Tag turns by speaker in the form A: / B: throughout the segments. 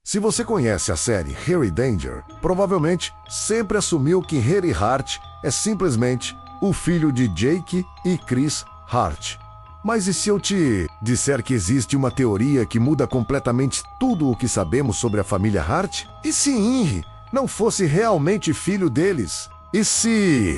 A: Se você conhece a série Harry Danger, provavelmente sempre assumiu que Harry Hart é simplesmente o filho de Jake e Chris Hart. Mas e se eu te disser que existe uma teoria que muda completamente tudo o que sabemos sobre a família Hart? E se Henry não fosse realmente filho deles? E se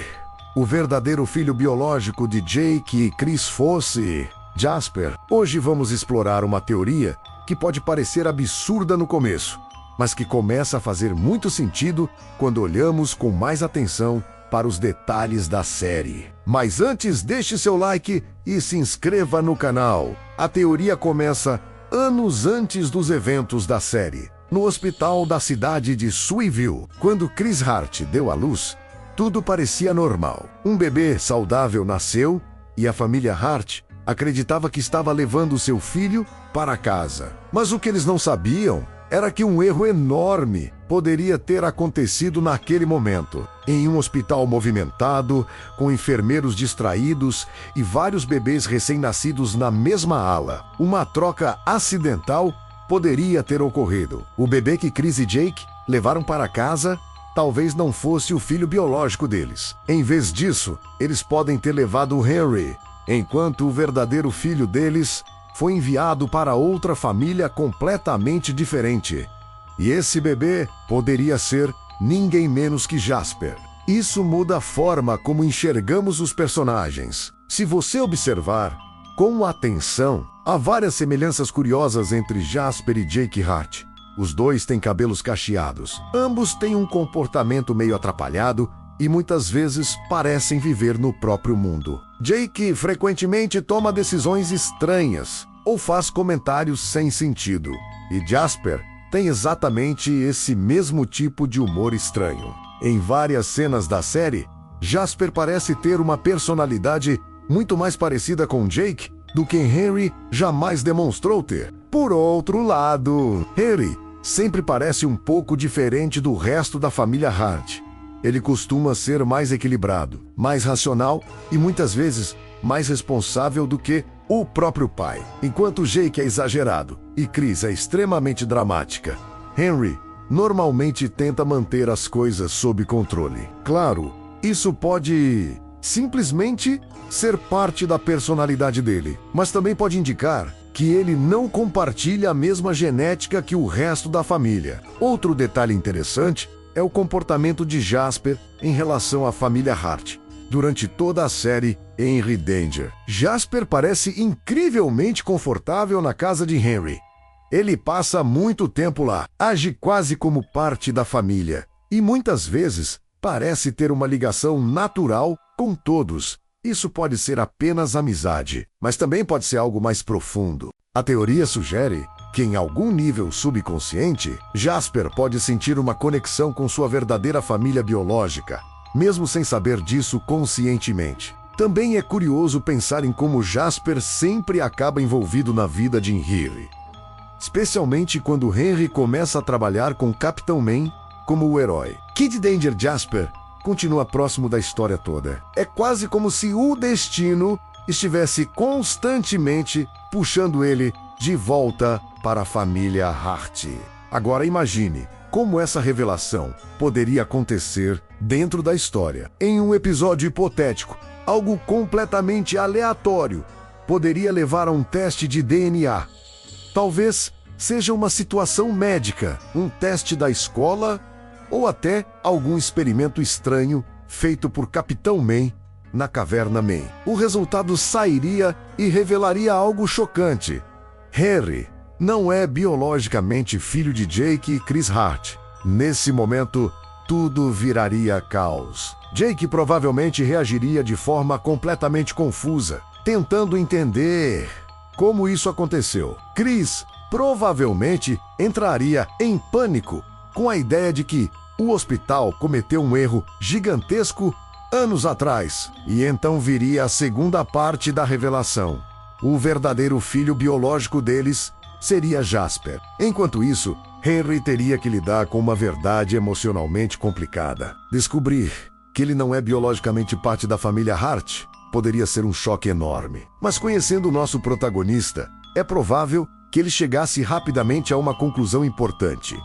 A: o verdadeiro filho biológico de Jake e Chris fosse Jasper? Hoje vamos explorar uma teoria que pode parecer absurda no começo, mas que começa a fazer muito sentido quando olhamos com mais atenção para os detalhes da série. Mas antes, deixe seu like e se inscreva no canal. A teoria começa anos antes dos eventos da série, no hospital da cidade de Sunnydale. Quando Chris Hart deu à luz, tudo parecia normal. Um bebê saudável nasceu e a família Hart acreditava que estava levando seu filho para casa. Mas o que eles não sabiam era que um erro enorme poderia ter acontecido naquele momento. Em um hospital movimentado, com enfermeiros distraídos e vários bebês recém-nascidos na mesma ala, uma troca acidental poderia ter ocorrido. O bebê que Chris e Jake levaram para casa talvez não fosse o filho biológico deles. Em vez disso, eles podem ter levado o Henry, enquanto o verdadeiro filho deles foi enviado para outra família completamente diferente. E esse bebê poderia ser ninguém menos que Jasper. Isso muda a forma como enxergamos os personagens. Se você observar com atenção, há várias semelhanças curiosas entre Jasper e Jake Hart. Os dois têm cabelos cacheados. Ambos têm um comportamento meio atrapalhado e muitas vezes parecem viver no próprio mundo. Jake frequentemente toma decisões estranhas ou faz comentários sem sentido. E Jasper tem exatamente esse mesmo tipo de humor estranho. Em várias cenas da série, Jasper parece ter uma personalidade muito mais parecida com Jake do que Henry jamais demonstrou ter. Por outro lado, Henry sempre parece um pouco diferente do resto da família Hart. Ele costuma ser mais equilibrado, mais racional e muitas vezes mais responsável do que o próprio pai. Enquanto Jake é exagerado e Chris é extremamente dramática, Henry normalmente tenta manter as coisas sob controle. Claro, isso pode simplesmente ser parte da personalidade dele, mas também pode indicar que ele não compartilha a mesma genética que o resto da família. Outro detalhe interessante é o comportamento de Jasper em relação à família Hart. Durante toda a série Harry Danger, Jasper parece incrivelmente confortável na casa de Henry. Ele passa muito tempo lá, age quase como parte da família e muitas vezes parece ter uma ligação natural com todos. Isso pode ser apenas amizade, mas também pode ser algo mais profundo. A teoria sugere que, em algum nível subconsciente, Jasper pode sentir uma conexão com sua verdadeira família biológica, mesmo sem saber disso conscientemente. Também é curioso pensar em como Jasper sempre acaba envolvido na vida de Henry, especialmente quando Henry começa a trabalhar com Capitão Man como o herói. Kid Danger Jasper continua próximo da história toda. É quase como se o destino estivesse constantemente puxando ele de volta para a família Hart. Agora imagine como essa revelação poderia acontecer dentro da história. Em um episódio hipotético, algo completamente aleatório poderia levar a um teste de DNA. Talvez seja uma situação médica, um teste da escola ou até algum experimento estranho feito por Capitão Man na Caverna Man. O resultado sairia e revelaria algo chocante. Henry não é biologicamente filho de Jake e Chris Hart. Nesse momento, tudo viraria caos. Jake provavelmente reagiria de forma completamente confusa, tentando entender como isso aconteceu. Chris provavelmente entraria em pânico com a ideia de que o hospital cometeu um erro gigantesco anos atrás. E então viria a segunda parte da revelação. O verdadeiro filho biológico deles seria Jasper. Enquanto isso, Henry teria que lidar com uma verdade emocionalmente complicada. Descobrir que ele não é biologicamente parte da família Hart poderia ser um choque enorme. Mas conhecendo o nosso protagonista, é provável que ele chegasse rapidamente a uma conclusão importante.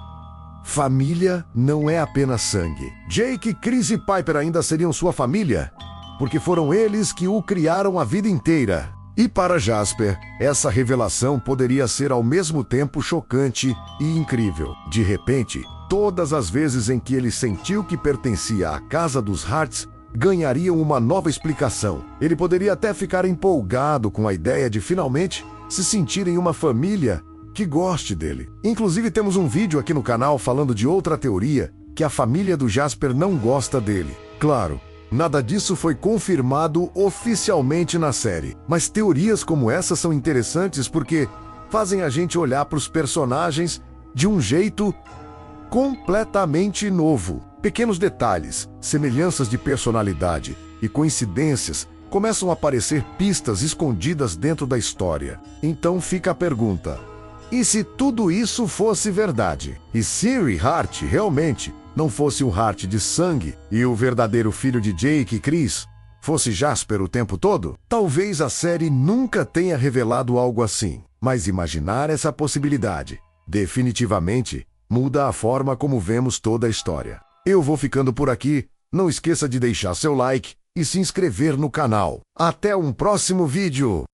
A: Família não é apenas sangue. Jake, Chris e Piper ainda seriam sua família, porque foram eles que o criaram a vida inteira. E para Jasper, essa revelação poderia ser ao mesmo tempo chocante e incrível. De repente, todas as vezes em que ele sentiu que pertencia à casa dos Harts, ganhariam uma nova explicação. Ele poderia até ficar empolgado com a ideia de finalmente se sentirem uma família que goste dele. Inclusive temos um vídeo aqui no canal falando de outra teoria, que a família do Jasper não gosta dele. Claro, nada disso foi confirmado oficialmente na série, mas teorias como essa são interessantes porque fazem a gente olhar para os personagens de um jeito completamente novo. Pequenos detalhes, semelhanças de personalidade e coincidências começam a aparecer pistas escondidas dentro da história. Então fica a pergunta: e se tudo isso fosse verdade? E Siri Hart realmente não fosse um Hart de sangue e o verdadeiro filho de Jake e Chris fosse Jasper o tempo todo? Talvez a série nunca tenha revelado algo assim, mas imaginar essa possibilidade definitivamente muda a forma como vemos toda a história. Eu vou ficando por aqui, não esqueça de deixar seu like e se inscrever no canal. Até um próximo vídeo!